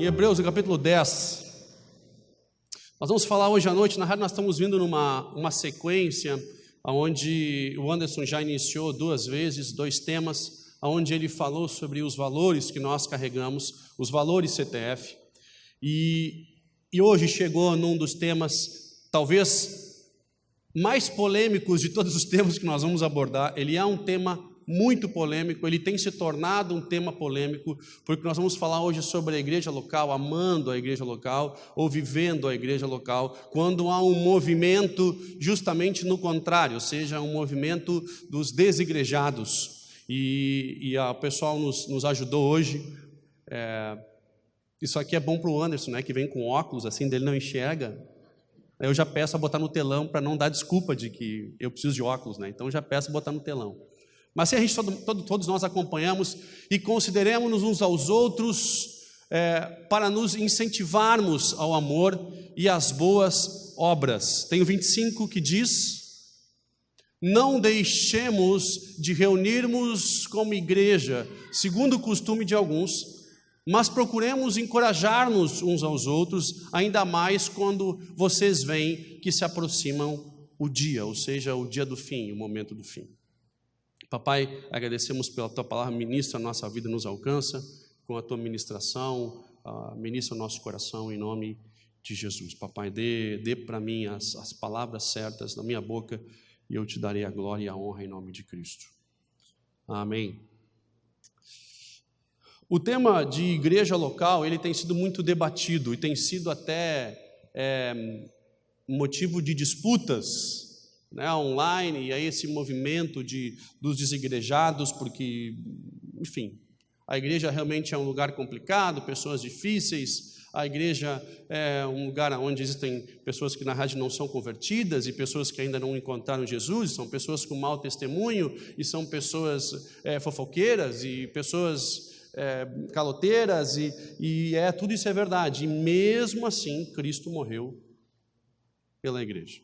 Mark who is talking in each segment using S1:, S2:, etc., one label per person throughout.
S1: em Hebreus, no capítulo 10. Nós vamos falar hoje à noite. Na verdade, nós estamos vindo numa sequência onde o Anderson já iniciou 2 vezes, 2 temas, onde ele falou sobre os valores que nós carregamos, os valores CTF. E hoje chegou num dos temas, talvez mais polêmicos de todos os temas que nós vamos abordar. Ele é um tema muito polêmico, ele tem se tornado um tema polêmico, porque nós vamos falar hoje sobre a igreja local, amando a igreja local, ou vivendo a igreja local, quando há um movimento justamente no contrário, ou seja, um movimento dos desigrejados. E o pessoal nos ajudou hoje. Isso aqui é bom para o Anderson, né, que vem com óculos, assim, dele não enxerga. Eu já peço a botar no telão para não dar desculpa de que eu preciso de óculos, né? Então já peço a botar no telão. Mas se a gente, todos nós acompanhamos e consideremos uns aos outros para nos incentivarmos ao amor e às boas obras. Tem o 25 que diz: não deixemos de reunirmos como igreja, segundo o costume de alguns, mas procuremos encorajar-nos uns aos outros, ainda mais quando vocês veem que se aproximam o dia, ou seja, o dia do fim, o momento do fim. Papai, agradecemos pela Tua palavra, ministra a nossa vida, nos alcança com a Tua ministração, ministra o nosso coração em nome de Jesus. Papai, dê para mim as palavras certas na minha boca e eu Te darei a glória e a honra em nome de Cristo. Amém. O tema de igreja local, ele tem sido muito debatido e tem sido até motivo de disputas, né, online, e aí esse movimento dos desigrejados, porque, enfim, a igreja realmente é um lugar complicado, pessoas difíceis, a igreja é um lugar onde existem pessoas que na verdade não são convertidas e pessoas que ainda não encontraram Jesus, são pessoas com mau testemunho e são pessoas fofoqueiras e pessoas caloteiras e tudo isso é verdade, e mesmo assim Cristo morreu pela igreja.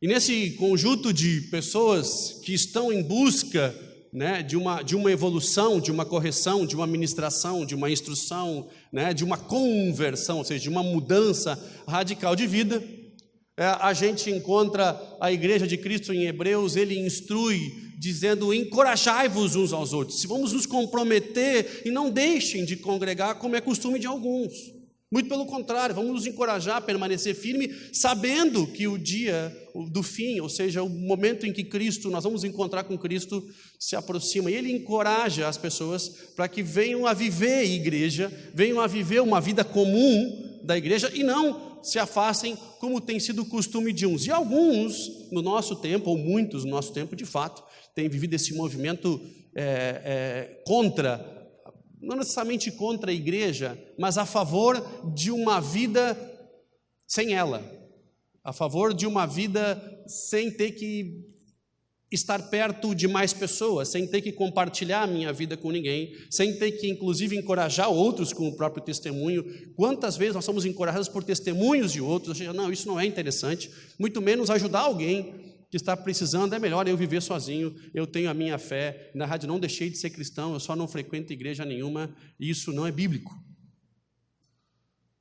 S1: E nesse conjunto de pessoas que estão em busca, né, de uma evolução, de uma correção, de uma ministração, de uma instrução, né, de uma conversão, ou seja, de uma mudança radical de vida, a gente encontra a igreja de Cristo em Hebreus, ele instrui, dizendo: encorajai-vos uns aos outros. Se vamos nos comprometer e não deixem de congregar como é costume de alguns. Muito pelo contrário, vamos nos encorajar a permanecer firme, sabendo que o dia do fim, ou seja, o momento em que nós vamos encontrar com Cristo, se aproxima. E ele encoraja as pessoas para que venham a viver a igreja, venham a viver uma vida comum da igreja e não se afastem como tem sido o costume de uns. E alguns no nosso tempo, ou muitos no nosso tempo, de fato, têm vivido esse movimento contra, não necessariamente contra a igreja, mas a favor de uma vida sem ela, a favor de uma vida sem ter que estar perto de mais pessoas, sem ter que compartilhar a minha vida com ninguém, sem ter que inclusive encorajar outros com o próprio testemunho. Quantas vezes nós somos encorajados por testemunhos de outros, ou seja, não, isso não é interessante, muito menos ajudar alguém que está precisando. É melhor eu viver sozinho, eu tenho a minha fé, na verdade não deixei de ser cristão, eu só não frequento igreja nenhuma, e isso não é bíblico.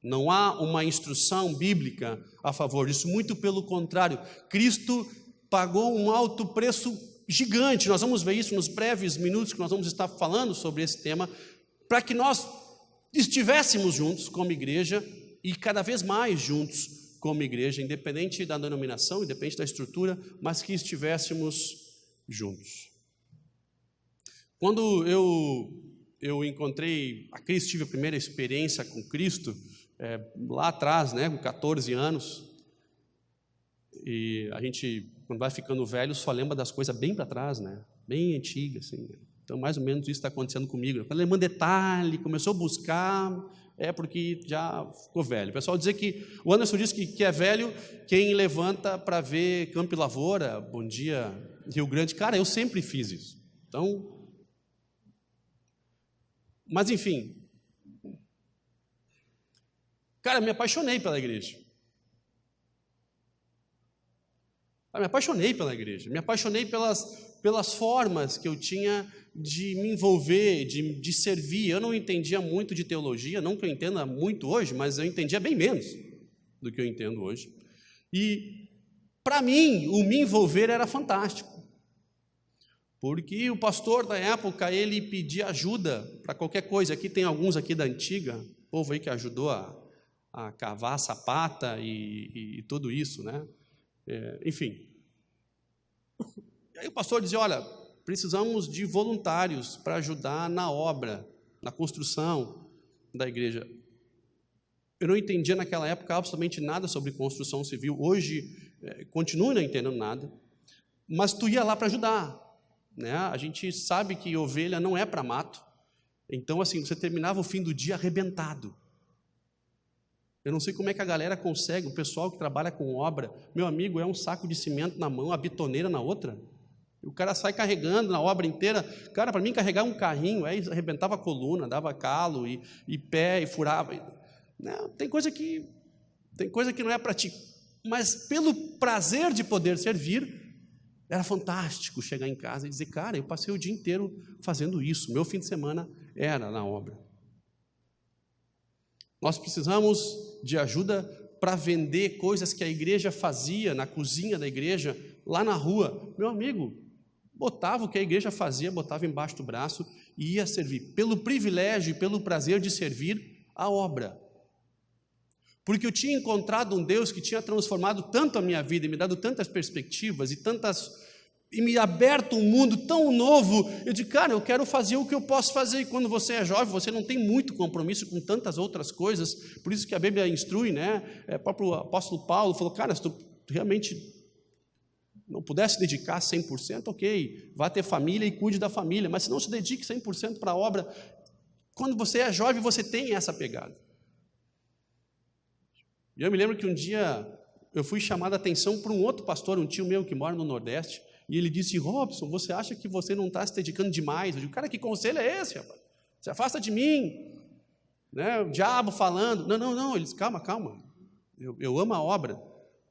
S1: Não há uma instrução bíblica a favor disso, muito pelo contrário. Cristo pagou um alto preço gigante, nós vamos ver isso nos breves minutos que nós vamos estar falando sobre esse tema, para que nós estivéssemos juntos como igreja, e cada vez mais juntos como igreja, independente da denominação, independente da estrutura, mas que estivéssemos juntos. Quando eu encontrei a Cristo, tive a primeira experiência com Cristo, lá atrás, né, com 14 anos, e a gente, quando vai ficando velho, só lembra das coisas bem para trás, né, bem antigas, assim. Então, mais ou menos isso está acontecendo comigo. Quando lembrando detalhe, começou a buscar, porque já ficou velho. O pessoal diz que, o Anderson diz que é velho quem levanta para ver Campo e Lavoura, Bom Dia, Rio Grande. Cara, eu sempre fiz isso. Então, mas enfim, cara, me apaixonei pela igreja. Eu me apaixonei pela igreja, me apaixonei pelas formas que eu tinha de me envolver, de servir. Eu não entendia muito de teologia, não que eu entenda muito hoje, mas eu entendia bem menos do que eu entendo hoje. E, para mim, o me envolver era fantástico, porque o pastor da época, ele pedia ajuda para qualquer coisa. Aqui tem alguns aqui da antiga, povo aí que ajudou a cavar a sapata e tudo isso, né? Enfim. E aí o pastor dizia, olha, precisamos de voluntários para ajudar na obra, na construção da igreja. Eu não entendia naquela época absolutamente nada sobre construção civil. Hoje, continuo não entendendo nada. Mas tu ia lá para ajudar, né? A gente sabe que ovelha não é para mato. Então, assim, você terminava o fim do dia arrebentado. Eu não sei como é que a galera consegue, o pessoal que trabalha com obra, meu amigo, é um saco de cimento na mão, a bitoneira na outra. O cara sai carregando na obra inteira. Cara, para mim, carregar um carrinho, aí arrebentava a coluna, dava calo e pé, e furava. Não, tem coisa que não é para ti. Mas pelo prazer de poder servir, era fantástico chegar em casa e dizer, cara, eu passei o dia inteiro fazendo isso. Meu fim de semana era na obra. Nós precisamos de ajuda para vender coisas que a igreja fazia na cozinha da igreja, lá na rua. Meu amigo, botava o que a igreja fazia, botava embaixo do braço e ia servir, pelo privilégio e pelo prazer de servir a obra. Porque eu tinha encontrado um Deus que tinha transformado tanto a minha vida, e me dado tantas perspectivas e me aberto um mundo tão novo. Eu disse, cara, eu quero fazer o que eu posso fazer. E quando você é jovem, você não tem muito compromisso com tantas outras coisas. Por isso que a Bíblia instrui, né? O próprio apóstolo Paulo falou, cara, se tu realmente não pudesse dedicar 100%, ok, vá ter família e cuide da família, mas se não se dedique 100% para a obra. Quando você é jovem, você tem essa pegada. E eu me lembro que um dia eu fui chamado a atenção por um outro pastor, um tio meu que mora no Nordeste, e ele disse, Robson, você acha que você não está se dedicando demais? Eu digo, cara, que conselho é esse, rapaz? Se afasta de mim, né? O diabo falando. Não, ele disse, calma, eu amo a obra,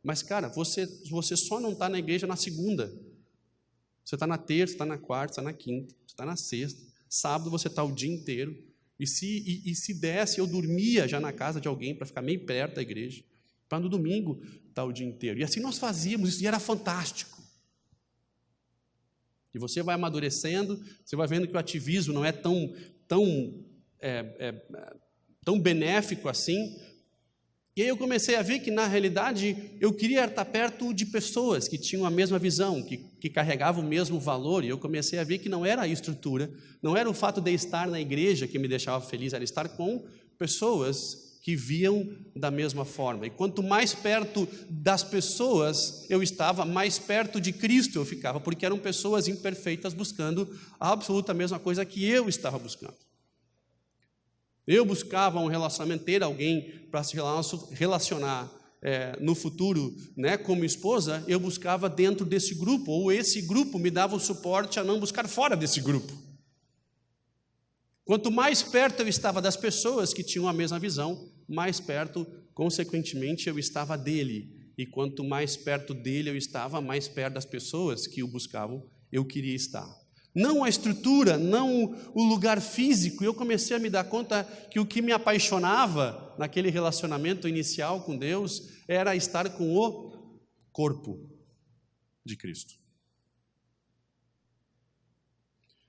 S1: mas, cara, você só não está na igreja na segunda, você está na terça, está na quarta, está na quinta, está na sexta, sábado você está o dia inteiro, e se desse, eu dormia já na casa de alguém para ficar meio perto da igreja, para no domingo estar o dia inteiro. E assim nós fazíamos isso, e era fantástico. E você vai amadurecendo, você vai vendo que o ativismo não é tão benéfico assim. E aí eu comecei a ver que, na realidade, eu queria estar perto de pessoas que tinham a mesma visão, que carregavam o mesmo valor. E eu comecei a ver que não era a estrutura, não era o fato de estar na igreja que me deixava feliz, era estar com pessoas que viam da mesma forma. E quanto mais perto das pessoas eu estava, mais perto de Cristo eu ficava, porque eram pessoas imperfeitas buscando a absoluta mesma coisa que eu estava buscando. Eu buscava um relacionamento, ter alguém para se relacionar no futuro, né, como esposa. Eu buscava dentro desse grupo, ou esse grupo me dava o suporte a não buscar fora desse grupo. Quanto mais perto eu estava das pessoas que tinham a mesma visão, mais perto, consequentemente, eu estava dele. E quanto mais perto dele eu estava, mais perto das pessoas que o buscavam, eu queria estar. Não a estrutura, não o lugar físico. Eu comecei a me dar conta que o que me apaixonava naquele relacionamento inicial com Deus era estar com o corpo de Cristo.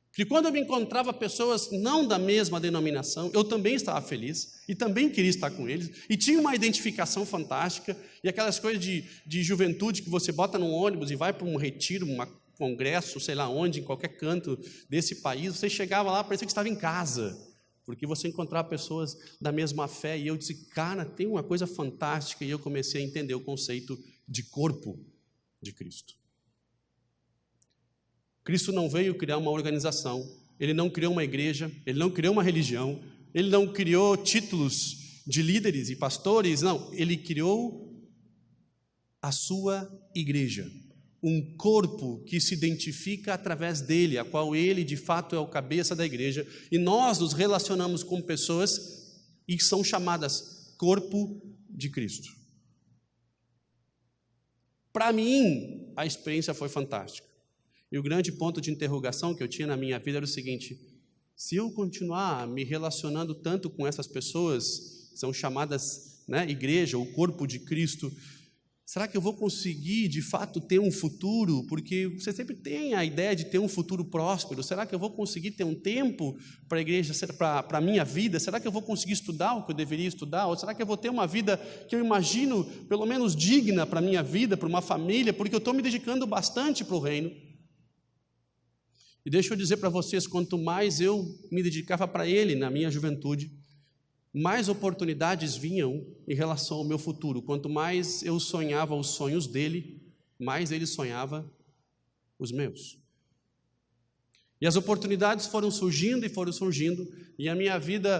S1: Porque quando eu me encontrava pessoas não da mesma denominação, eu também estava feliz e também queria estar com eles, e tinha uma identificação fantástica, e aquelas coisas de juventude que você bota num ônibus e vai para um retiro, um congresso, sei lá onde, em qualquer canto desse país, você chegava lá, parecia que estava em casa, porque você encontrava pessoas da mesma fé, e eu disse, cara, tem uma coisa fantástica, e eu comecei a entender o conceito de corpo de Cristo. Cristo não veio criar uma organização, Ele não criou uma igreja, Ele não criou uma religião, Ele não criou títulos de líderes e pastores, não, Ele criou a sua igreja, um corpo que se identifica através dele, a qual Ele de fato é o cabeça da igreja, e nós nos relacionamos com pessoas e são chamadas corpo de Cristo. Para mim, a experiência foi fantástica. E o grande ponto de interrogação que eu tinha na minha vida era o seguinte: se eu continuar me relacionando tanto com essas pessoas, são chamadas, né, igreja, o corpo de Cristo, será que eu vou conseguir, de fato, ter um futuro? Porque você sempre tem a ideia de ter um futuro próspero. Será que eu vou conseguir ter um tempo para a igreja, para a minha vida? Será que eu vou conseguir estudar o que eu deveria estudar? Ou será que eu vou ter uma vida que eu imagino, pelo menos digna para a minha vida, para uma família? Porque eu estou me dedicando bastante para o reino. E deixa eu dizer para vocês, quanto mais eu me dedicava para Ele na minha juventude, mais oportunidades vinham em relação ao meu futuro. Quanto mais eu sonhava os sonhos dele, mais ele sonhava os meus. E as oportunidades foram surgindo, e a minha vida,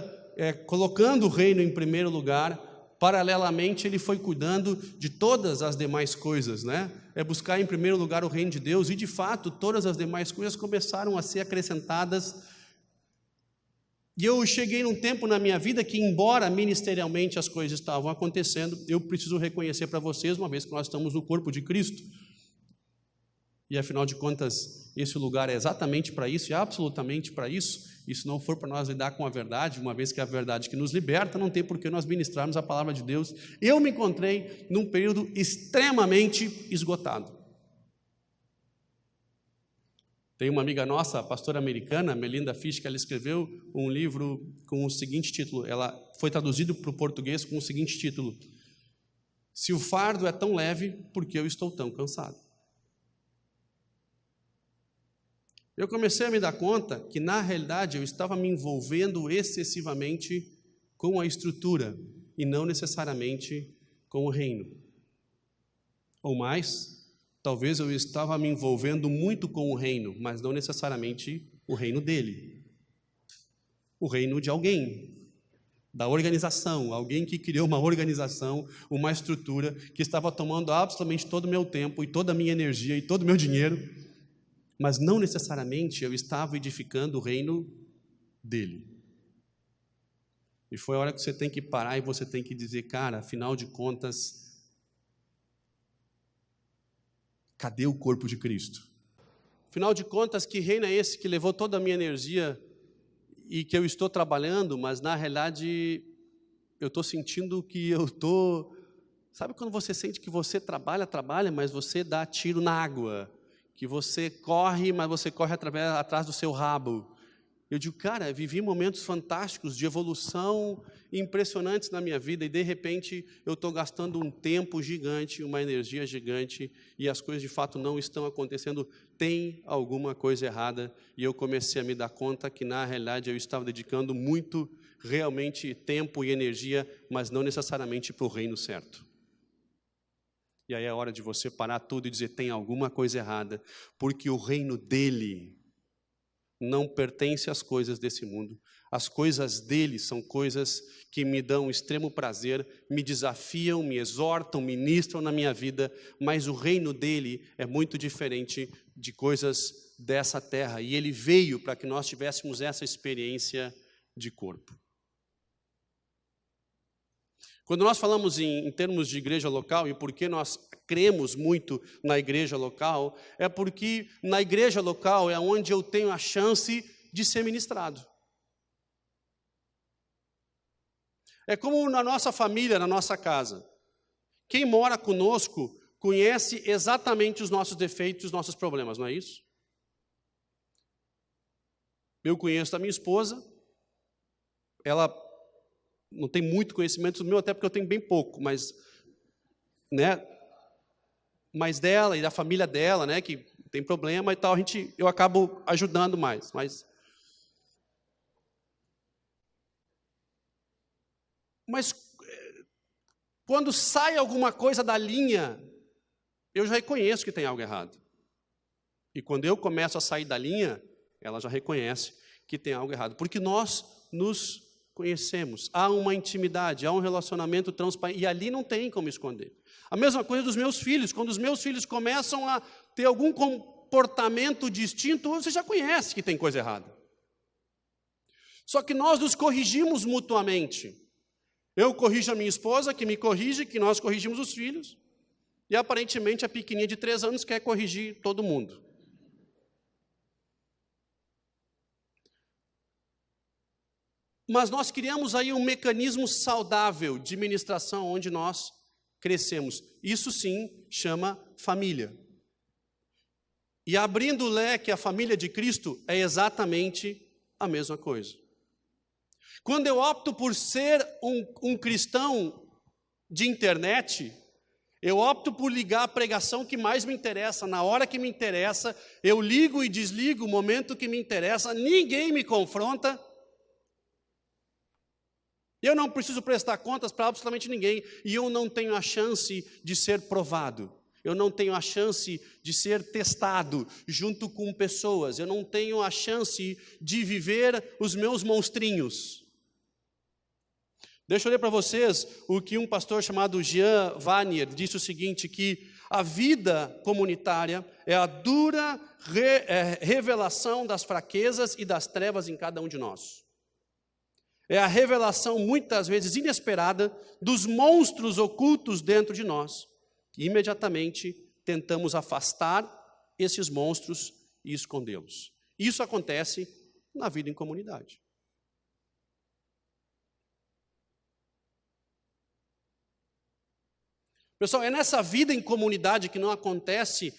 S1: colocando o reino em primeiro lugar, paralelamente ele foi cuidando de todas as demais coisas, né? É buscar em primeiro lugar o reino de Deus, e de fato todas as demais coisas começaram a ser acrescentadas. E eu cheguei num tempo na minha vida que, embora ministerialmente as coisas estavam acontecendo, eu preciso reconhecer para vocês, uma vez que nós estamos no corpo de Cristo, e afinal de contas, esse lugar é exatamente para isso, e absolutamente para isso, e se não for para nós lidar com a verdade, uma vez que é a verdade que nos liberta, não tem por que nós ministrarmos a palavra de Deus. Eu me encontrei num período extremamente esgotado. Tem uma amiga nossa, a pastora americana, Melinda Fish, que ela escreveu um livro com o seguinte título, ela foi traduzido para o português com o seguinte título: Se o fardo é tão leve, por que eu estou tão cansado? Eu comecei a me dar conta que, na realidade, eu estava me envolvendo excessivamente com a estrutura e não necessariamente com o reino. Ou mais, talvez eu estava me envolvendo muito com o reino, mas não necessariamente o reino dele. O reino de alguém, da organização, alguém que criou uma organização, uma estrutura que estava tomando absolutamente todo o meu tempo e toda a minha energia e todo o meu dinheiro, mas não necessariamente eu estava edificando o reino dele. E foi a hora que você tem que parar e você tem que dizer: cara, afinal de contas, cadê o corpo de Cristo? Afinal de contas, que reino é esse que levou toda a minha energia e que eu estou trabalhando, mas na realidade eu estou sentindo que eu estou... Sabe quando você sente que você trabalha, mas você dá tiro na água? Que você corre, mas você corre atrás do seu rabo. Eu digo, cara, vivi momentos fantásticos de evolução impressionantes na minha vida, e de repente eu estou gastando um tempo gigante, uma energia gigante, e as coisas de fato não estão acontecendo. Tem alguma coisa errada, e eu comecei a me dar conta que na realidade eu estava dedicando muito, realmente, tempo e energia, mas não necessariamente para o reino certo. E aí é hora de você parar tudo e dizer: tem alguma coisa errada, porque o reino dele não pertence às coisas desse mundo. As coisas dele são coisas que me dão extremo prazer, me desafiam, me exortam, ministram na minha vida, mas o reino dele é muito diferente de coisas dessa terra, e ele veio para que nós tivéssemos essa experiência de corpo. Quando nós falamos em termos de igreja local, e por que nós cremos muito na igreja local, é porque na igreja local é onde eu tenho a chance de ser ministrado. É como na nossa família, na nossa casa. Quem mora conosco conhece exatamente os nossos defeitos, os nossos problemas, não é isso? Eu conheço a minha esposa, ela não tem muito conhecimento do meu, até porque eu tenho bem pouco, mas, né, mas dela e da família dela, né, que tem problema e tal, eu acabo ajudando mais, mas quando sai alguma coisa da linha, eu já reconheço que tem algo errado. E quando eu começo a sair da linha, ela já reconhece que tem algo errado, porque nós nos conhecemos, há uma intimidade, há um relacionamento transparente, e ali não tem como esconder. A mesma coisa dos meus filhos. Quando os meus filhos começam a ter algum comportamento distinto, você já conhece que tem coisa errada. Só que nós nos corrigimos mutuamente. Eu corrijo a minha esposa, que me corrige, que nós corrigimos os filhos. E aparentemente a pequenininha de 3 anos quer corrigir todo mundo. Mas nós criamos aí um mecanismo saudável de ministração onde nós crescemos. Isso sim chama família. E abrindo o leque, a família de Cristo é exatamente a mesma coisa. Quando eu opto por ser um cristão de internet, eu opto por ligar a pregação que mais me interessa, na hora que me interessa, eu ligo e desligo o momento que me interessa, ninguém me confronta. Eu não preciso prestar contas para absolutamente ninguém, e eu não tenho a chance de ser provado. Eu não tenho a chance de ser testado junto com pessoas. Eu não tenho a chance de viver os meus monstrinhos. Deixa eu ler para vocês o que um pastor chamado Jean Vanier disse o seguinte, que a vida comunitária é a dura revelação das fraquezas e das trevas em cada um de nós. É a revelação, muitas vezes inesperada, dos monstros ocultos dentro de nós. E imediatamente tentamos afastar esses monstros e escondê-los. Isso acontece na vida em comunidade. Pessoal, é nessa vida em comunidade que não acontece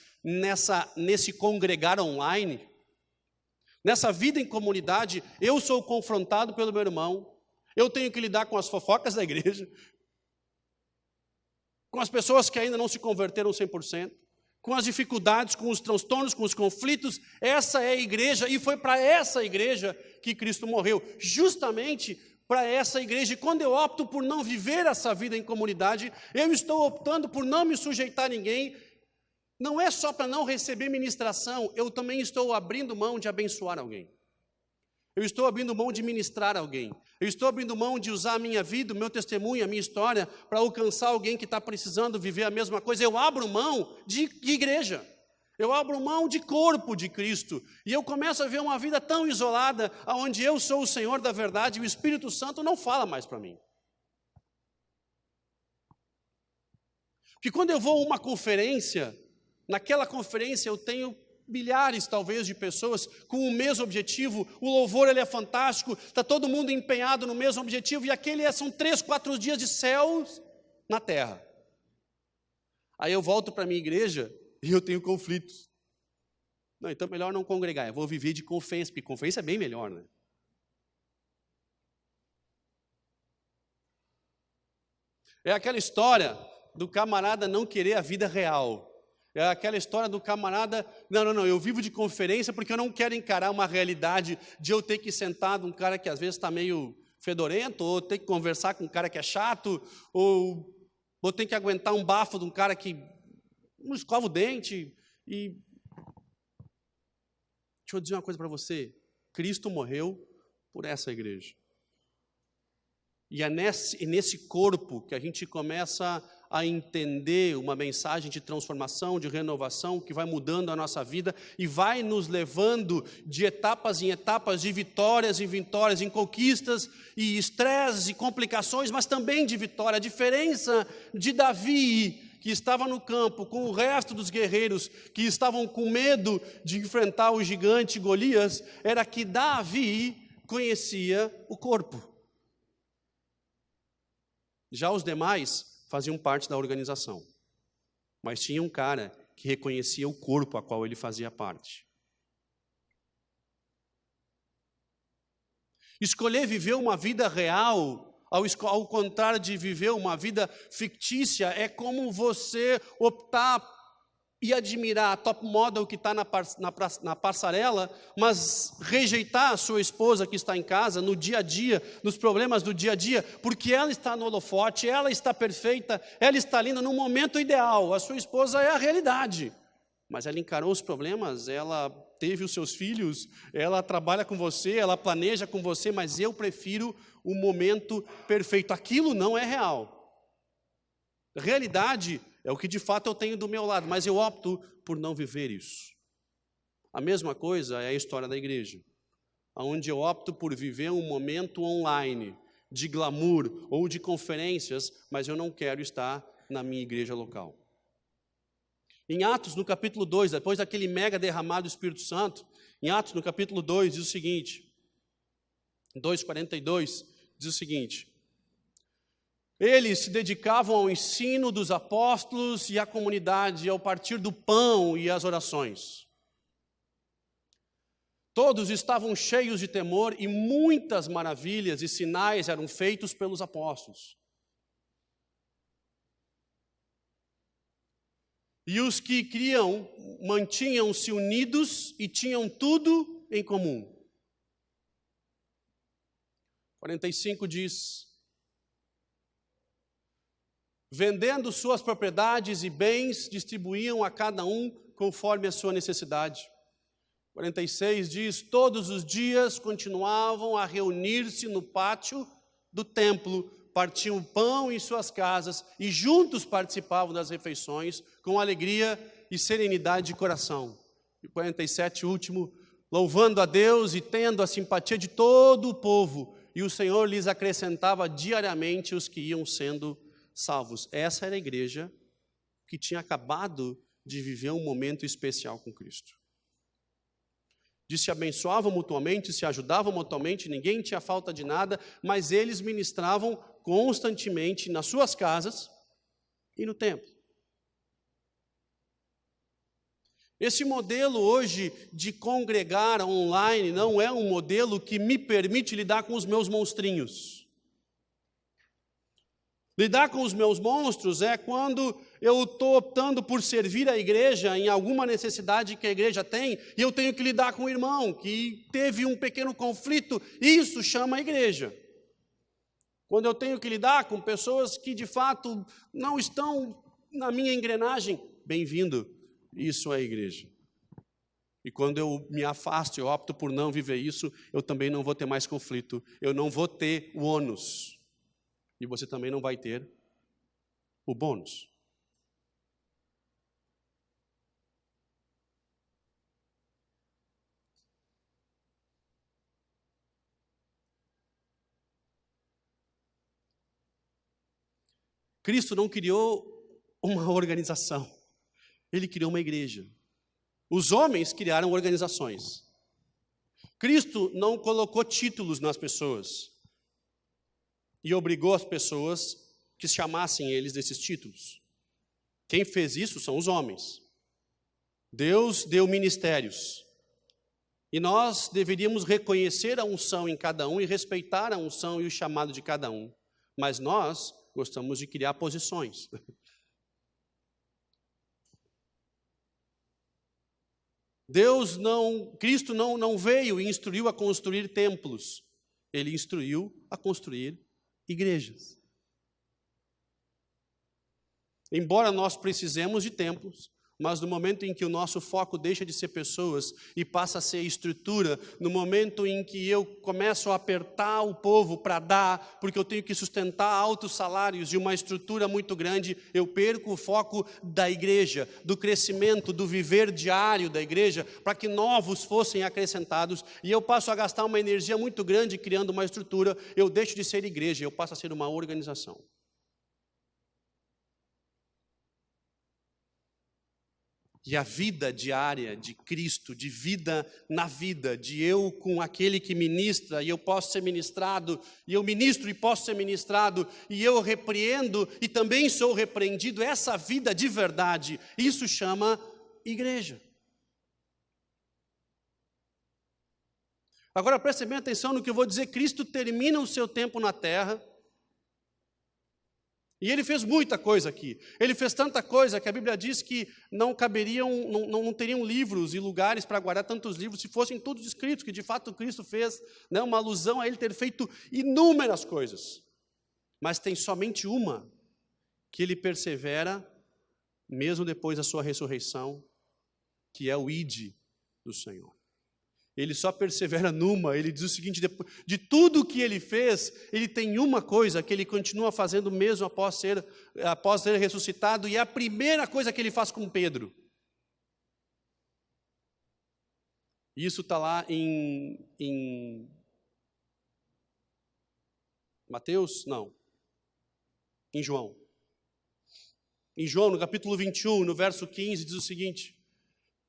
S1: nesse congregar online. Nessa vida em comunidade, eu sou confrontado pelo meu irmão, eu tenho que lidar com as fofocas da igreja, com as pessoas que ainda não se converteram 100%, com as dificuldades, com os transtornos, com os conflitos. Essa é a igreja, e foi para essa igreja que Cristo morreu, justamente para essa igreja. E quando eu opto por não viver essa vida em comunidade, eu estou optando por não me sujeitar a ninguém. Não é só para não receber ministração, eu também estou abrindo mão de abençoar alguém. Eu estou abrindo mão de ministrar alguém. Eu estou abrindo mão de usar a minha vida, o meu testemunho, a minha história, para alcançar alguém que está precisando viver a mesma coisa. Eu abro mão de igreja. Eu abro mão de corpo de Cristo. E eu começo a ver uma vida tão isolada, onde eu sou o Senhor da verdade e o Espírito Santo não fala mais para mim. Porque quando eu vou a uma conferência, naquela conferência eu tenho milhares, talvez, de pessoas com o mesmo objetivo. O louvor ele é fantástico, está todo mundo empenhado no mesmo objetivo, e são 3, 4 dias de céus na terra. Aí eu volto para a minha igreja e eu tenho conflitos. Não, então melhor não congregar, eu vou viver de conferência, porque conferência é bem melhor, né? É aquela história do camarada não querer a vida real. É aquela história do camarada, não, eu vivo de conferência porque eu não quero encarar uma realidade de eu ter que sentar de um cara que às vezes está meio fedorento, ou ter que conversar com um cara que é chato, ou ter que aguentar um bafo de um cara que não escova o dente. E deixa eu dizer uma coisa para você, Cristo morreu por essa igreja. E é nesse corpo que a gente começa a entender uma mensagem de transformação, de renovação, que vai mudando a nossa vida e vai nos levando de etapas em etapas, de vitórias em vitórias, em conquistas e estresses e complicações, mas também de vitória. A diferença de Davi, que estava no campo com o resto dos guerreiros que estavam com medo de enfrentar o gigante Golias, era que Davi conhecia o corpo. Já os demais faziam parte da organização, mas tinha um cara que reconhecia o corpo a qual ele fazia parte. Escolher viver uma vida real, ao contrário de viver uma vida fictícia, é como você optar e admirar a top model que está na passarela, mas rejeitar a sua esposa que está em casa, no dia a dia, nos problemas do dia a dia, porque ela está no holofote, ela está perfeita, ela está linda no momento ideal. A sua esposa é a realidade, mas ela encarou os problemas, ela teve os seus filhos, ela trabalha com você, ela planeja com você, mas eu prefiro o momento perfeito. Aquilo não é real. A realidade é o que de fato eu tenho do meu lado, mas eu opto por não viver isso. A mesma coisa é a história da igreja, onde eu opto por viver um momento online, de glamour ou de conferências, mas eu não quero estar na minha igreja local. Em Atos, no capítulo 2, depois daquele mega derramado do Espírito Santo, em Atos, no capítulo 2, diz o seguinte, 2:42, diz o seguinte: eles se dedicavam ao ensino dos apóstolos e à comunidade, ao partir do pão e às orações. Todos estavam cheios de temor e muitas maravilhas e sinais eram feitos pelos apóstolos. E os que criam mantinham-se unidos e tinham tudo em comum. 45 diz: vendendo suas propriedades e bens, distribuíam a cada um conforme a sua necessidade. 46 diz: todos os dias continuavam a reunir-se no pátio do templo, partiam pão em suas casas e juntos participavam das refeições com alegria e serenidade de coração. E 47, último: louvando a Deus e tendo a simpatia de todo o povo, e o Senhor lhes acrescentava diariamente os que iam sendo salvos. Essa era a igreja que tinha acabado de viver um momento especial com Cristo. Se abençoavam mutuamente, se ajudavam mutuamente, ninguém tinha falta de nada, mas eles ministravam constantemente nas suas casas e no templo. Esse modelo hoje de congregar online não é um modelo que me permite lidar com os meus monstrinhos. Lidar com os meus monstros é quando eu estou optando por servir a igreja em alguma necessidade que a igreja tem, e eu tenho que lidar com o irmão que teve um pequeno conflito. Isso chama a igreja. Quando eu tenho que lidar com pessoas que de fato não estão na minha engrenagem, bem-vindo, isso é a igreja. E quando eu me afasto, eu opto por não viver isso, eu também não vou ter mais conflito, eu não vou ter o ônus. E você também não vai ter o bônus. Cristo não criou uma organização, Ele criou uma igreja. Os homens criaram organizações. Cristo não colocou títulos nas pessoas e obrigou as pessoas que chamassem eles desses títulos. Quem fez isso são os homens. Deus deu ministérios. E nós deveríamos reconhecer a unção em cada um e respeitar a unção e o chamado de cada um. Mas nós gostamos de criar posições. Cristo não veio e instruiu a construir templos. Ele instruiu a construir igrejas. Embora nós precisemos de templos, mas no momento em que o nosso foco deixa de ser pessoas e passa a ser estrutura, no momento em que eu começo a apertar o povo para dar, porque eu tenho que sustentar altos salários e uma estrutura muito grande, eu perco o foco da igreja, do crescimento, do viver diário da igreja, para que novos fossem acrescentados, e eu passo a gastar uma energia muito grande criando uma estrutura, eu deixo de ser igreja, eu passo a ser uma organização. E a vida diária de Cristo, de vida na vida, de eu com aquele que ministra, e eu posso ser ministrado, e eu ministro e posso ser ministrado, e eu repreendo e também sou repreendido, essa vida de verdade, isso chama igreja. Agora preste bem atenção no que eu vou dizer. Cristo termina o seu tempo na terra, e Ele fez muita coisa aqui. Ele fez tanta coisa que a Bíblia diz que não teriam livros e lugares para guardar tantos livros se fossem todos escritos, que de fato Cristo fez, né, uma alusão a Ele ter feito inúmeras coisas. Mas tem somente uma que Ele persevera, mesmo depois da sua ressurreição, que é o ide do Senhor. Ele só persevera numa. Ele diz o seguinte: de tudo que ele fez, ele tem uma coisa que ele continua fazendo mesmo após ser ressuscitado, e é a primeira coisa que ele faz com Pedro. Isso está lá em Mateus? Não. Em João. Em João, no capítulo 21, no verso 15, diz o seguinte: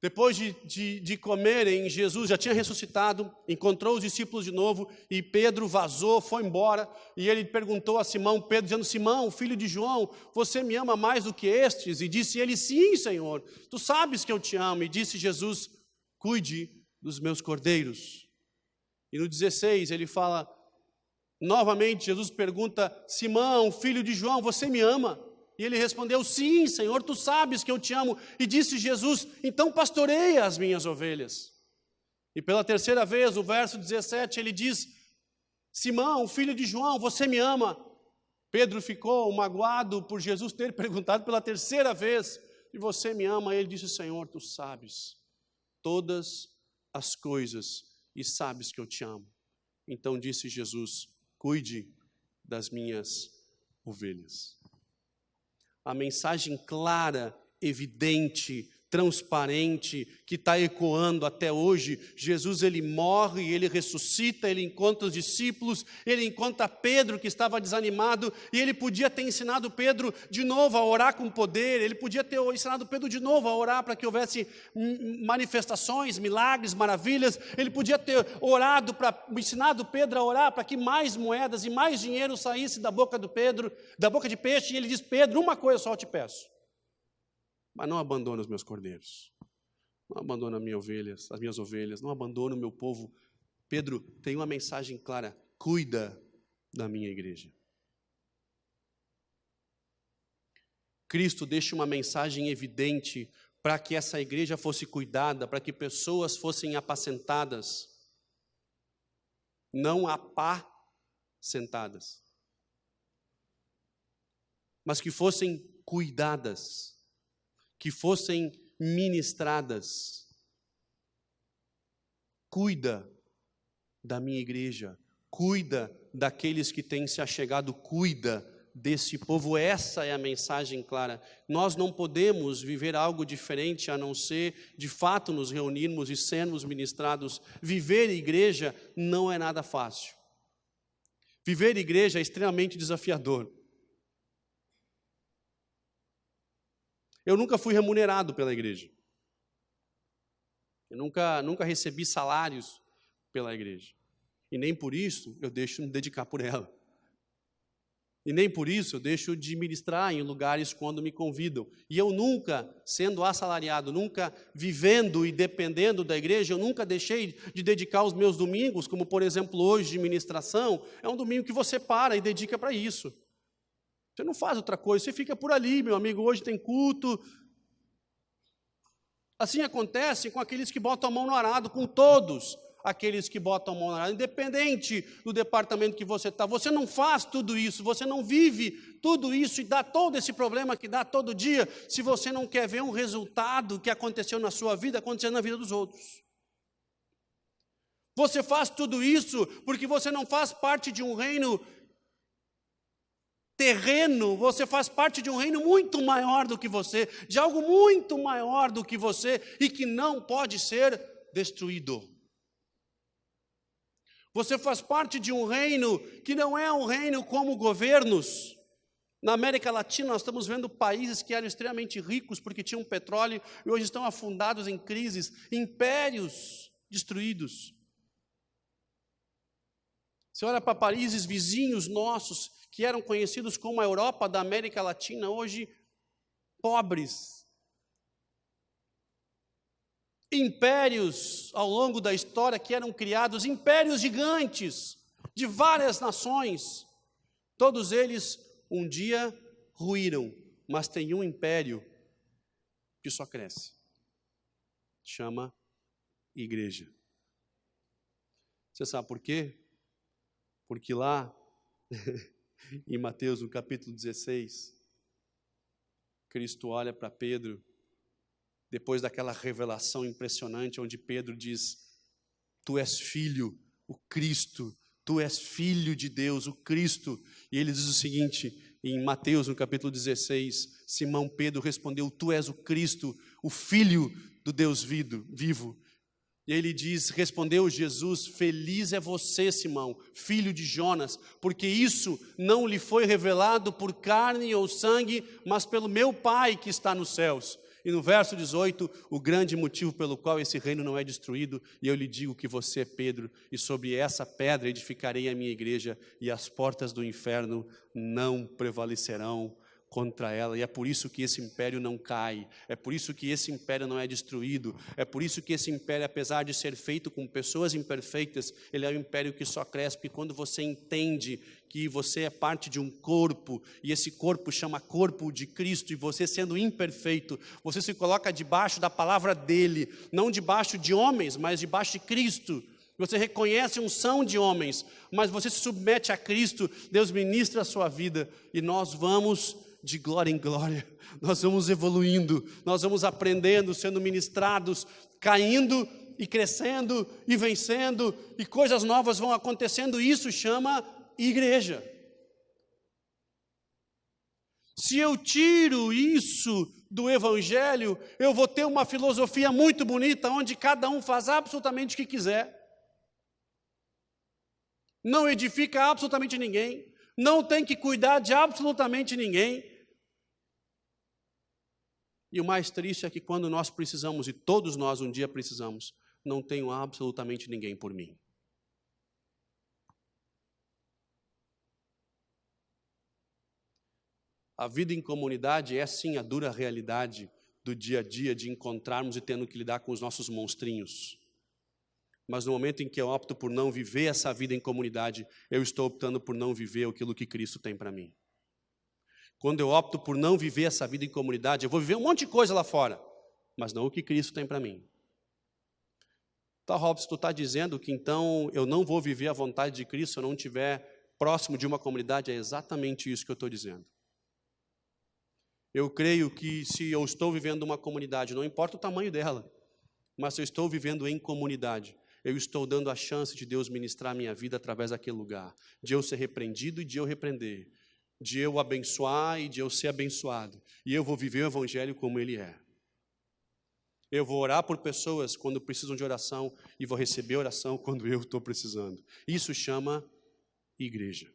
S1: depois de comerem, Jesus já tinha ressuscitado, encontrou os discípulos de novo, e Pedro vazou, foi embora, e ele perguntou a Simão Pedro, dizendo: Simão, filho de João, você me ama mais do que estes? E disse ele: sim, Senhor, tu sabes que eu te amo. E disse Jesus: cuide dos meus cordeiros. E no 16 ele fala, novamente Jesus pergunta: Simão, filho de João, você me ama? E ele respondeu: sim, Senhor, tu sabes que eu te amo. E disse Jesus: então pastoreia as minhas ovelhas. E pela terceira vez, o verso 17, ele diz: Simão, filho de João, você me ama? Pedro ficou magoado por Jesus ter perguntado pela terceira vez: e você me ama? Ele disse: Senhor, tu sabes todas as coisas e sabes que eu te amo. Então disse Jesus: cuide das minhas ovelhas. A mensagem clara, evidente, transparente, que está ecoando até hoje. Jesus, ele morre, ele ressuscita, ele encontra os discípulos, ele encontra Pedro, que estava desanimado, e ele podia ter ensinado Pedro de novo a orar com poder, ele podia ter ensinado Pedro de novo a orar para que houvesse manifestações, milagres, maravilhas, ele podia ter ensinado Pedro a orar para que mais moedas e mais dinheiro saísse da boca de peixe, e ele diz: Pedro, uma coisa só eu te peço, mas não abandona os meus cordeiros, não abandona as minhas ovelhas, não abandona o meu povo. Pedro tem uma mensagem clara: cuida da minha igreja. Cristo deixa uma mensagem evidente para que essa igreja fosse cuidada, para que pessoas fossem apacentadas, não apacentadas, mas que fossem cuidadas, que fossem ministradas. Cuida da minha igreja, cuida daqueles que têm se achegado, cuida desse povo. Essa é a mensagem clara. Nós não podemos viver algo diferente a não ser, de fato, nos reunirmos e sermos ministrados. Viver igreja não é nada fácil. Viver igreja é extremamente desafiador. Eu nunca fui remunerado pela igreja. Eu nunca recebi salários pela igreja. E nem por isso eu deixo de me dedicar por ela. E nem por isso eu deixo de ministrar em lugares quando me convidam. E eu nunca, sendo assalariado, nunca vivendo e dependendo da igreja, eu nunca deixei de dedicar os meus domingos, como por exemplo hoje de ministração. É um domingo que você para e dedica para isso. Você não faz outra coisa, você fica por ali, meu amigo, hoje tem culto. Assim acontece com aqueles que botam a mão no arado, com todos aqueles que botam a mão no arado, independente do departamento que você está. Você não faz tudo isso, você não vive tudo isso e dá todo esse problema que dá todo dia, se você não quer ver um resultado que aconteceu na sua vida, acontecendo na vida dos outros. Você faz tudo isso porque você não faz parte de um reino terreno, você faz parte de um reino muito maior do que você, de algo muito maior do que você e que não pode ser destruído. Você faz parte de um reino que não é um reino como governos. Na América Latina nós estamos vendo países que eram extremamente ricos porque tinham petróleo e hoje estão afundados em crises, impérios destruídos. Você olha para países vizinhos nossos, que eram conhecidos como a Europa da América Latina, hoje pobres. Impérios ao longo da história que eram criados, impérios gigantes de várias nações, todos eles um dia ruíram, mas tem um império que só cresce, chama igreja. Você sabe por quê? Porque lá em Mateus, no capítulo 16, Cristo olha para Pedro, depois daquela revelação impressionante, onde Pedro diz: tu és filho, o Cristo, tu és filho de Deus, o Cristo. E ele diz o seguinte, em Mateus, no capítulo 16, Simão Pedro respondeu: tu és o Cristo, o Filho do Deus vivo. E ele diz, respondeu Jesus, feliz é você, Simão, filho de Jonas, porque isso não lhe foi revelado por carne ou sangue, mas pelo meu Pai que está nos céus. E no verso 18, o grande motivo pelo qual esse reino não é destruído, e eu lhe digo que você é Pedro, e sobre essa pedra edificarei a minha igreja, e as portas do inferno não prevalecerão contra ela, e é por isso que esse império não cai, é por isso que esse império não é destruído, é por isso que esse império, apesar de ser feito com pessoas imperfeitas, ele é um império que só cresce, porque quando você entende que você é parte de um corpo, e esse corpo chama corpo de Cristo, e você sendo imperfeito, você se coloca debaixo da palavra dele, não debaixo de homens, mas debaixo de Cristo. Você reconhece a unção de homens, mas você se submete a Cristo, Deus ministra a sua vida, e nós vamos de glória em glória, nós vamos evoluindo, nós vamos aprendendo, sendo ministrados, caindo e crescendo e vencendo, e coisas novas vão acontecendo, isso chama igreja. Se eu tiro isso do Evangelho, eu vou ter uma filosofia muito bonita, onde cada um faz absolutamente o que quiser, não edifica absolutamente ninguém, não tem que cuidar de absolutamente ninguém. E o mais triste é que quando nós precisamos, e todos nós um dia precisamos, não tenho absolutamente ninguém por mim. A vida em comunidade é sim a dura realidade do dia a dia, de encontrarmos e tendo que lidar com os nossos monstrinhos. Mas no momento em que eu opto por não viver essa vida em comunidade, eu estou optando por não viver aquilo que Cristo tem para mim. Quando eu opto por não viver essa vida em comunidade, eu vou viver um monte de coisa lá fora, mas não o que Cristo tem para mim. Tá, Robson, tu está dizendo que então eu não vou viver a vontade de Cristo se eu não estiver próximo de uma comunidade? É exatamente isso que eu estou dizendo. Eu creio que se eu estou vivendo uma comunidade, não importa o tamanho dela, mas se eu estou vivendo em comunidade, eu estou dando a chance de Deus ministrar a minha vida através daquele lugar, de eu ser repreendido e de eu repreender, de eu abençoar e de eu ser abençoado, e eu vou viver o Evangelho como ele é. Eu vou orar por pessoas quando precisam de oração, e vou receber oração quando eu estou precisando. Isso chama igreja.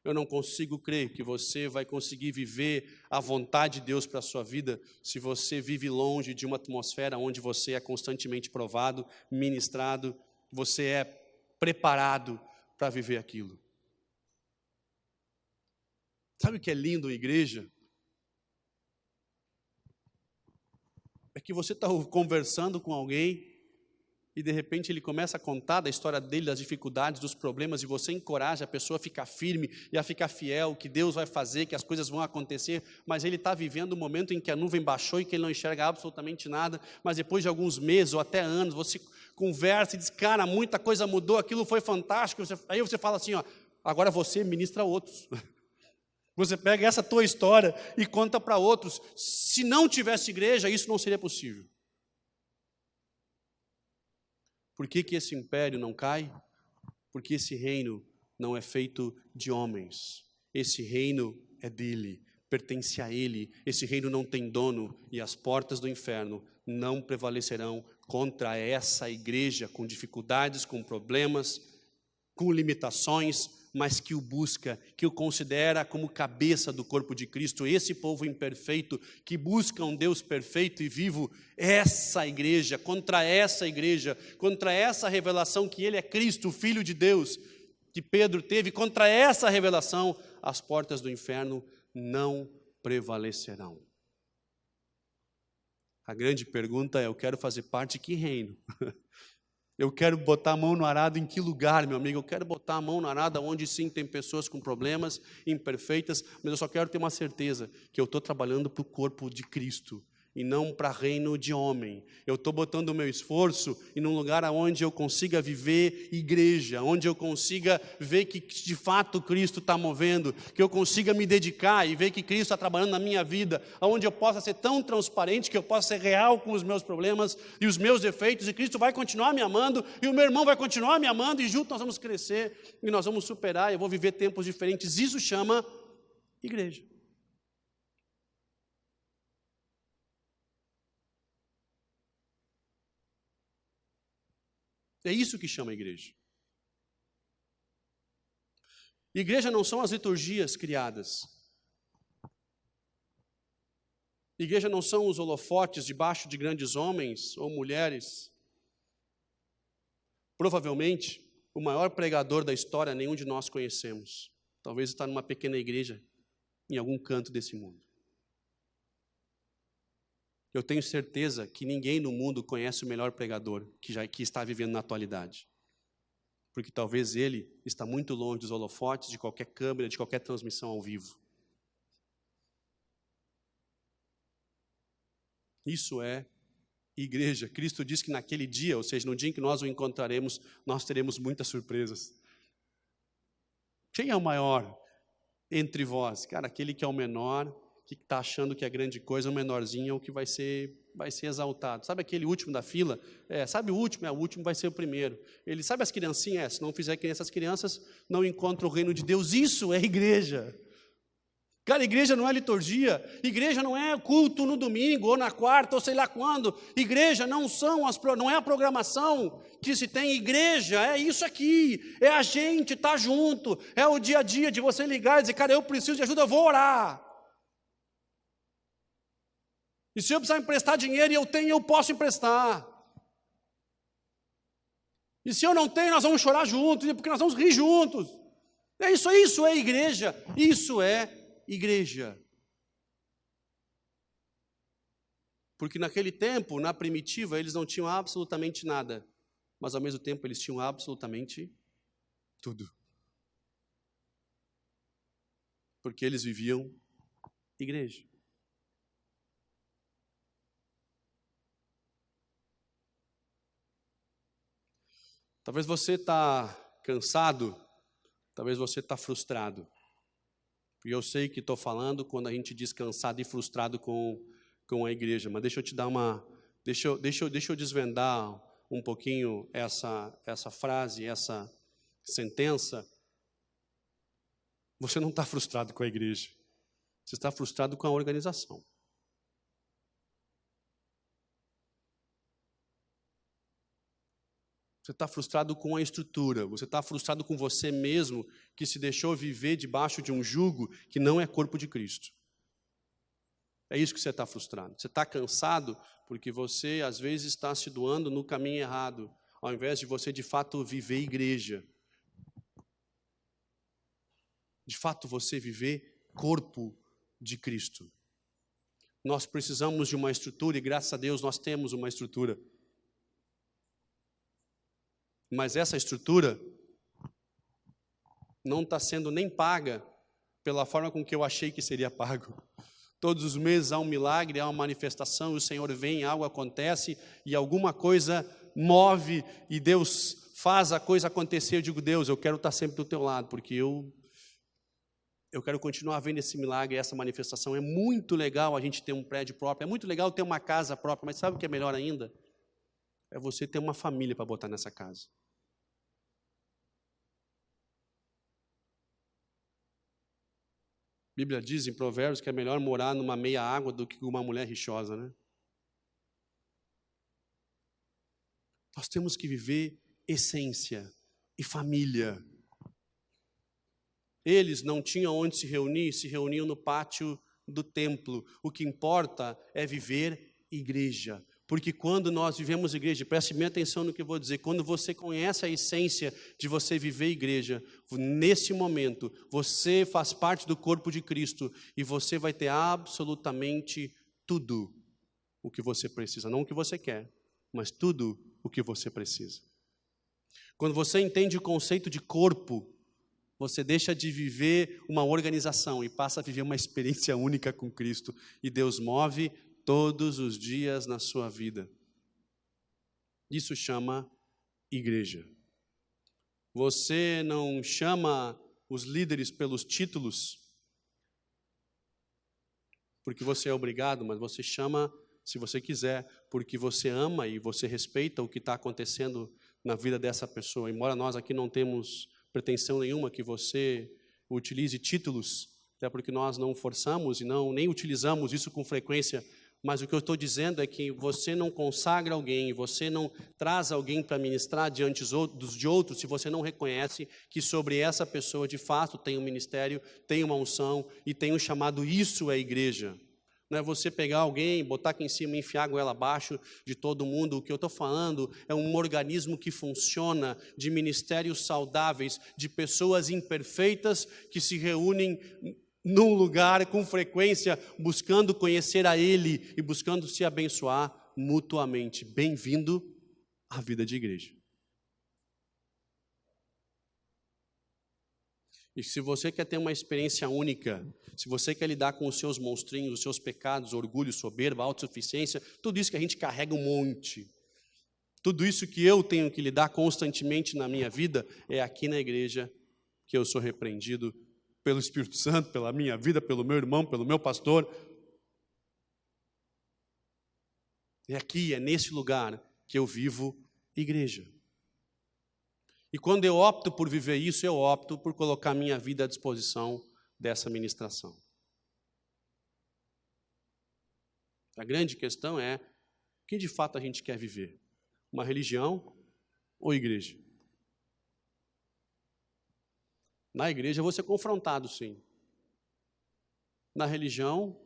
S1: Eu não consigo crer que você vai conseguir viver a vontade de Deus para a sua vida se você vive longe de uma atmosfera onde você é constantemente provado, ministrado, você é preparado para viver aquilo. Sabe o que é lindo, igreja? É que você está conversando com alguém e de repente ele começa a contar da história dele, das dificuldades, dos problemas, e você encoraja a pessoa a ficar firme e a ficar fiel, que Deus vai fazer, que as coisas vão acontecer, mas ele está vivendo um momento em que a nuvem baixou e que ele não enxerga absolutamente nada, mas depois de alguns meses ou até anos, você conversa e diz, cara, muita coisa mudou, aquilo foi fantástico, aí você fala assim, ó, agora você ministra a outros. Você pega essa tua história e conta para outros. Se não tivesse igreja, isso não seria possível. Por que esse império não cai? Porque esse reino não é feito de homens. Esse reino é dele, pertence a ele. Esse reino não tem dono e as portas do inferno não prevalecerão contra essa igreja com dificuldades, com problemas, com limitações, mas que o busca, que o considera como cabeça do corpo de Cristo. Esse povo imperfeito que busca um Deus perfeito e vivo, essa igreja, contra essa revelação que ele é Cristo, o Filho de Deus, que Pedro teve, contra essa revelação, as portas do inferno não prevalecerão. A grande pergunta é, eu quero fazer parte de que reino? Eu quero botar a mão no arado em que lugar, meu amigo? Eu quero botar a mão no arado onde sim tem pessoas com problemas, imperfeitas, mas eu só quero ter uma certeza, que eu estou trabalhando para o corpo de Cristo, e não para reino de homem. Eu estou botando o meu esforço em um lugar onde eu consiga viver igreja, onde eu consiga ver que de fato Cristo está movendo, que eu consiga me dedicar e ver que Cristo está trabalhando na minha vida, onde eu possa ser tão transparente, que eu possa ser real com os meus problemas e os meus defeitos, e Cristo vai continuar me amando, e o meu irmão vai continuar me amando, e juntos nós vamos crescer, e nós vamos superar, e eu vou viver tempos diferentes. Isso chama igreja. É isso que chama a igreja. Igreja não são as liturgias criadas. Igreja não são os holofotes debaixo de grandes homens ou mulheres. Provavelmente, o maior pregador da história nenhum de nós conhecemos. Talvez está numa pequena igreja, em algum canto desse mundo. Eu tenho certeza que ninguém no mundo conhece o melhor pregador que está vivendo na atualidade. Porque talvez ele está muito longe dos holofotes, de qualquer câmera, de qualquer transmissão ao vivo. Isso é igreja. Cristo diz que naquele dia, ou seja, no dia em que nós o encontraremos, nós teremos muitas surpresas. Quem é o maior entre vós? Cara, aquele que é o menor, que está achando que é grande coisa, o menorzinho é o que vai ser exaltado. Sabe aquele último da fila? Sabe o último vai ser o primeiro. Ele sabe as criancinhas? Se não fizer que essas crianças não encontram o reino de Deus. Isso é igreja. Cara, igreja não é liturgia, igreja não é culto no domingo, ou na quarta, ou sei lá quando. Igreja não é a programação que se tem. Igreja é isso aqui, é a gente estar junto, é o dia a dia de você ligar e dizer, cara, eu preciso de ajuda, eu vou orar. E se eu precisar emprestar dinheiro e eu tenho, eu posso emprestar. E se eu não tenho, nós vamos chorar juntos, porque nós vamos rir juntos. Isso é igreja, isso é igreja. Porque naquele tempo, na primitiva, eles não tinham absolutamente nada, mas ao mesmo tempo eles tinham absolutamente tudo. Porque eles viviam igreja. Talvez você está cansado, talvez você está frustrado. E eu sei que estou falando quando a gente diz cansado e frustrado com a igreja, mas deixa eu te dar deixa eu desvendar um pouquinho essa frase, essa sentença. Você não está frustrado com a igreja, você está frustrado com a organização. Você está frustrado com a estrutura, você está frustrado com você mesmo, que se deixou viver debaixo de um jugo que não é corpo de Cristo. É isso que você está frustrado. Você está cansado porque você, às vezes, está se doando no caminho errado, ao invés de você, de fato, viver igreja. De fato, você viver corpo de Cristo. Nós precisamos de uma estrutura e, graças a Deus, nós temos uma estrutura. Mas essa estrutura não está sendo nem paga pela forma com que eu achei que seria pago. Todos os meses há um milagre, há uma manifestação, e o Senhor vem, algo acontece, e alguma coisa move, e Deus faz a coisa acontecer. Eu digo, Deus, eu quero estar sempre do teu lado, porque eu quero continuar vendo esse milagre, essa manifestação. É muito legal a gente ter um prédio próprio, é muito legal ter uma casa própria, mas sabe o que é melhor ainda? É você ter uma família para botar nessa casa. A Bíblia diz em Provérbios que é melhor morar numa meia água do que com uma mulher rixosa, né? Nós temos que viver essência e família. Eles não tinham onde se reunir, se reuniam no pátio do templo. O que importa é viver igreja. Porque quando nós vivemos igreja, preste bem atenção no que eu vou dizer, quando você conhece a essência de você viver igreja, nesse momento, você faz parte do corpo de Cristo e você vai ter absolutamente tudo o que você precisa. Não o que você quer, mas tudo o que você precisa. Quando você entende o conceito de corpo, você deixa de viver uma organização e passa a viver uma experiência única com Cristo. E Deus move todos os dias na sua vida. Isso chama igreja. Você não chama os líderes pelos títulos, porque você é obrigado, mas você chama, se você quiser, porque você ama e você respeita o que está acontecendo na vida dessa pessoa. Embora nós aqui não temos pretensão nenhuma que você utilize títulos, até porque nós não forçamos e nem utilizamos isso com frequência, Mas o que eu estou dizendo é que você não consagra alguém, você não traz alguém para ministrar diante de outros, se você não reconhece que sobre essa pessoa, de fato, tem um ministério, tem uma unção e tem um chamado. Isso é igreja. Não é você pegar alguém, botar aqui em cima e enfiar a goela abaixo de todo mundo. O que eu estou falando é um organismo que funciona, de ministérios saudáveis, de pessoas imperfeitas que se reúnem num lugar com frequência, buscando conhecer a Ele e buscando se abençoar mutuamente. Bem-vindo à vida de igreja. E se você quer ter uma experiência única, se você quer lidar com os seus monstrinhos, os seus pecados, orgulho, soberba, autossuficiência, tudo isso que a gente carrega um monte, tudo isso que eu tenho que lidar constantemente na minha vida, é aqui na igreja que eu sou repreendido pelo Espírito Santo, pela minha vida, pelo meu irmão, pelo meu pastor. É aqui, é nesse lugar que eu vivo igreja. E quando eu opto por viver isso, eu opto por colocar minha vida à disposição dessa ministração. A grande questão é, o que de fato a gente quer viver? Uma religião ou igreja? Na igreja eu vou ser confrontado, sim. Na religião,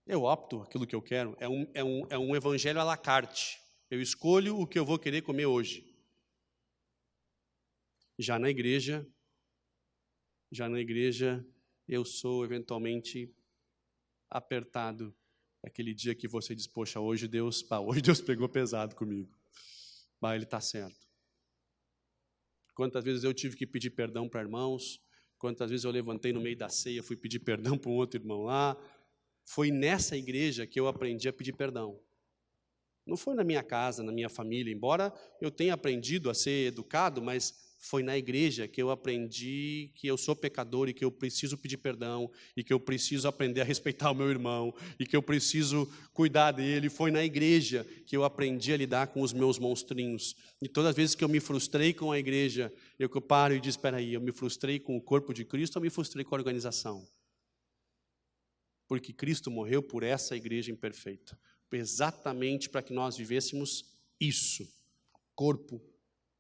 S1: eu opto aquilo que eu quero. É um evangelho à la carte. Eu escolho o que eu vou querer comer hoje. Já na igreja, eu sou eventualmente apertado. Aquele dia que você diz, poxa, hoje Deus pegou pesado comigo. Mas Ele está certo. Quantas vezes eu tive que pedir perdão para irmãos, quantas vezes eu levantei no meio da ceia, fui pedir perdão para um outro irmão lá. Foi nessa igreja que eu aprendi a pedir perdão. Não foi na minha casa, na minha família, embora eu tenha aprendido a ser educado, mas foi na igreja que eu aprendi que eu sou pecador e que eu preciso pedir perdão, e que eu preciso aprender a respeitar o meu irmão, e que eu preciso cuidar dele. Foi na igreja que eu aprendi a lidar com os meus monstrinhos. E todas as vezes que eu me frustrei com a igreja, eu paro e digo, espera aí, eu me frustrei com o corpo de Cristo ou me frustrei com a organização? Porque Cristo morreu por essa igreja imperfeita, exatamente para que nós vivêssemos isso, corpo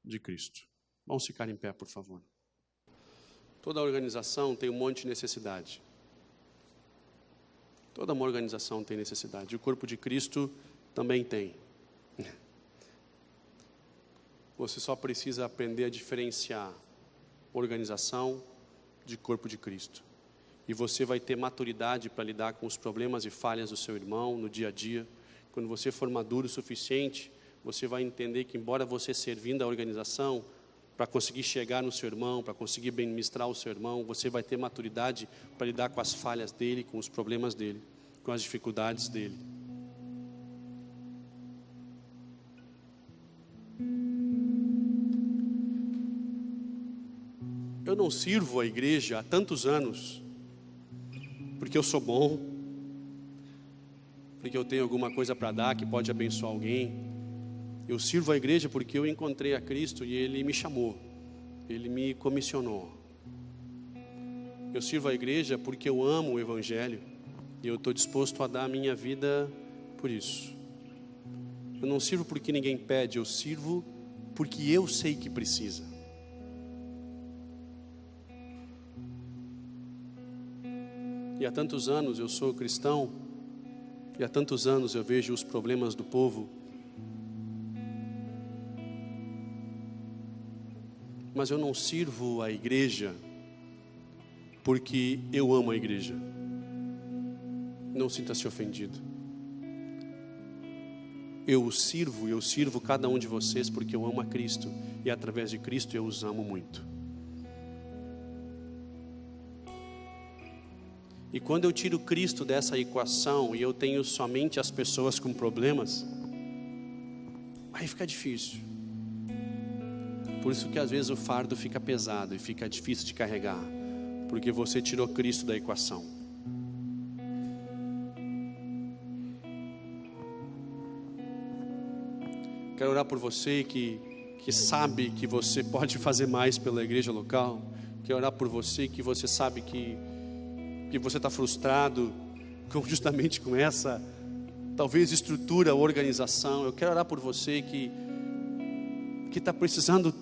S1: de Cristo. Vamos ficar em pé, por favor. Toda organização tem um monte de necessidade. Toda uma organização tem necessidade. E o corpo de Cristo também tem. Você só precisa aprender a diferenciar organização de corpo de Cristo. E você vai ter maturidade para lidar com os problemas e falhas do seu irmão no dia a dia. Quando você for maduro o suficiente, você vai entender que, embora você servindo a organização, para conseguir chegar no seu irmão, para conseguir bem ministrar o seu irmão, você vai ter maturidade para lidar com as falhas dele, com os problemas dele, com as dificuldades dele. Eu não sirvo a igreja há tantos anos porque eu sou bom, porque eu tenho alguma coisa para dar que pode abençoar alguém. Eu sirvo a igreja porque eu encontrei a Cristo e Ele me chamou, Ele me comissionou. Eu sirvo a igreja porque eu amo o Evangelho e eu estou disposto a dar a minha vida por isso. Eu não sirvo porque ninguém pede, eu sirvo porque eu sei que precisa. E há tantos anos eu sou cristão, e há tantos anos eu vejo os problemas do povo, mas eu não sirvo a igreja porque eu amo a igreja. Não sinta-se ofendido. Eu sirvo cada um de vocês porque eu amo a Cristo, e através de Cristo eu os amo muito. E quando eu tiro Cristo dessa equação e eu tenho somente as pessoas com problemas, aí fica difícil. Por isso que às vezes o fardo fica pesado e fica difícil de carregar, porque você tirou Cristo da equação. Quero orar por você que sabe que você pode fazer mais pela igreja local. Quero orar por você que você sabe que você está frustrado justamente com essa talvez estrutura, organização. Eu quero orar por você que está precisando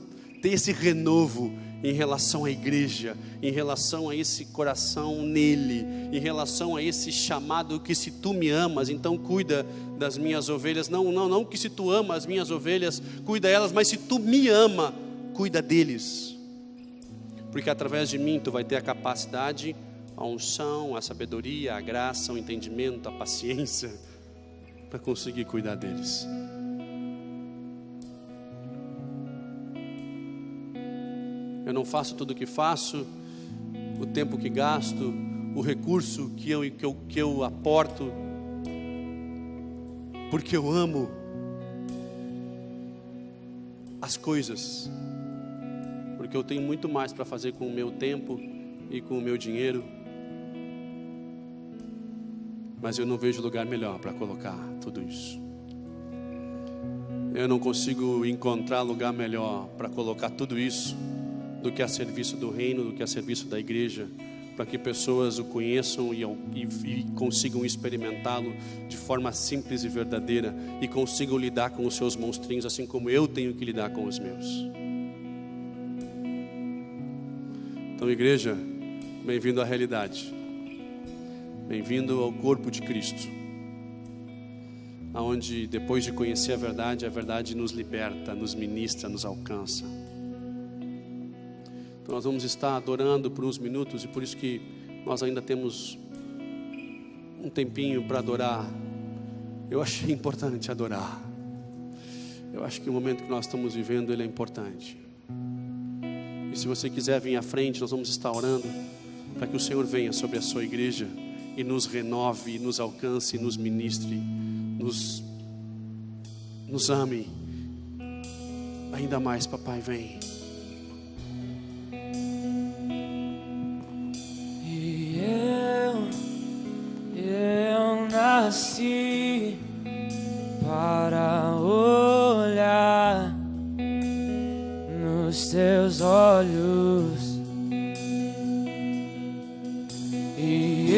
S1: ter esse renovo em relação à igreja, em relação a esse coração nele, em relação a esse chamado que se tu me amas, então cuida das minhas ovelhas. Não que se tu ama as minhas ovelhas, cuida elas, mas se tu me ama, cuida deles. Porque através de mim tu vai ter a capacidade, a unção, a sabedoria, a graça, o entendimento, a paciência, para conseguir cuidar deles. Eu não faço tudo o que faço, o tempo que gasto, o recurso que eu aporto, porque eu amo as coisas, porque eu tenho muito mais para fazer com o meu tempo e com o meu dinheiro, mas eu não vejo lugar melhor para colocar tudo isso. Eu não consigo encontrar lugar melhor para colocar tudo isso do que a serviço do reino, do que a serviço da igreja, para que pessoas o conheçam e consigam experimentá-lo de forma simples e verdadeira, e consigam lidar com os seus monstrinhos, assim como eu tenho que lidar com os meus. Então, igreja, bem-vindo à realidade, bem-vindo ao corpo de Cristo, aonde depois de conhecer a verdade nos liberta, nos ministra, nos alcança. Nós vamos estar adorando por uns minutos, e por isso que nós ainda temos um tempinho para adorar. Eu achei importante adorar. Eu acho que o momento que nós estamos vivendo, ele é importante. E se você quiser vir à frente, nós vamos estar orando para que o Senhor venha sobre a sua igreja e nos renove, nos alcance, nos ministre, nos ame. Ainda mais, papai, vem.
S2: Nasci para olhar nos teus olhos, e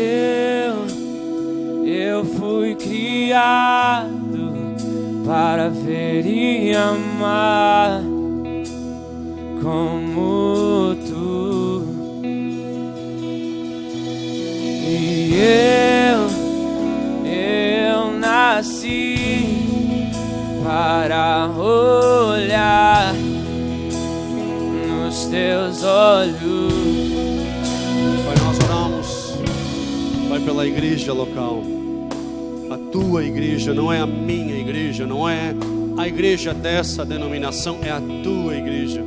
S2: eu fui criado para ver e amar como tu, e eu nasci para olhar nos teus olhos.
S1: Pai, nós oramos, Pai, pela igreja local, a tua igreja, não é a minha igreja, não é a igreja dessa denominação, é a tua igreja.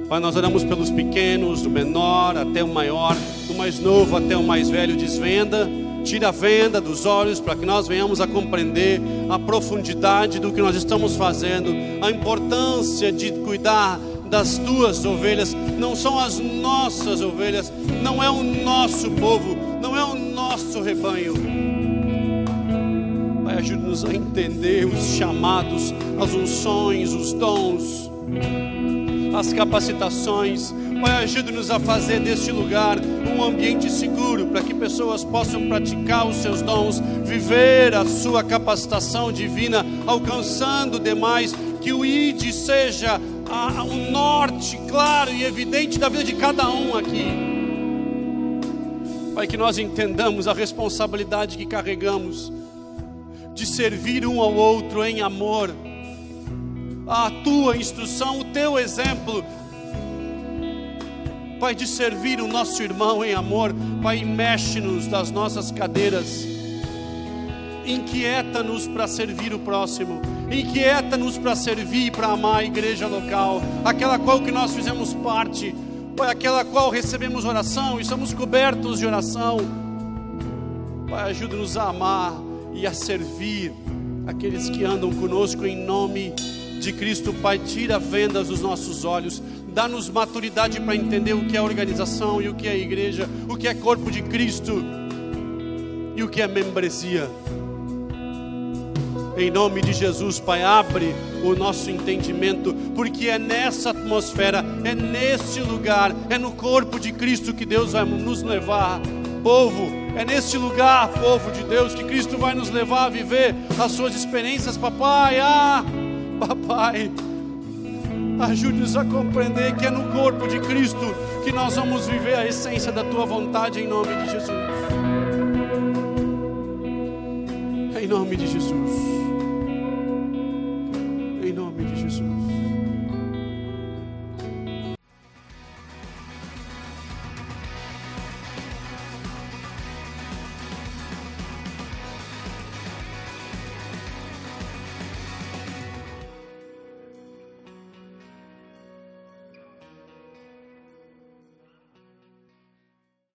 S1: Pai, nós oramos pelos pequenos, do menor até o maior, do mais novo até o mais velho. Desvenda, tira a venda dos olhos, para que nós venhamos a compreender a profundidade do que nós estamos fazendo, a importância de cuidar das tuas ovelhas. Não são as nossas ovelhas, não é o nosso povo, não é o nosso rebanho. Pai, ajude-nos a entender os chamados, as unções, os dons, as capacitações. Pai, ajude-nos a fazer deste lugar um ambiente seguro, para que pessoas possam praticar os seus dons, viver a sua capacitação divina, alcançando demais, que o ID seja o norte claro e evidente da vida de cada um aqui. Pai, que nós entendamos a responsabilidade que carregamos de servir um ao outro em amor, a tua instrução, o teu exemplo, Pai, de servir o nosso irmão em amor. Pai, mexe-nos das nossas cadeiras, inquieta-nos para servir o próximo, inquieta-nos para servir e para amar a igreja local, aquela qual que nós fizemos parte, Pai, aquela qual recebemos oração e somos cobertos de oração. Pai, ajuda-nos a amar e a servir aqueles que andam conosco, em nome de Cristo. Pai, tira vendas dos nossos olhos, dá-nos maturidade para entender o que é organização e o que é igreja, o que é corpo de Cristo e o que é membresia. Em nome de Jesus, Pai, abre o nosso entendimento, porque é nessa atmosfera, é nesse lugar, é no corpo de Cristo que Deus vai nos levar. Povo, É neste lugar, povo de Deus, que Cristo vai nos levar a viver as suas experiências, papai. Papai, ajude-nos a compreender que é no corpo de Cristo que nós vamos viver a essência da tua vontade, em nome de Jesus. Em nome de Jesus.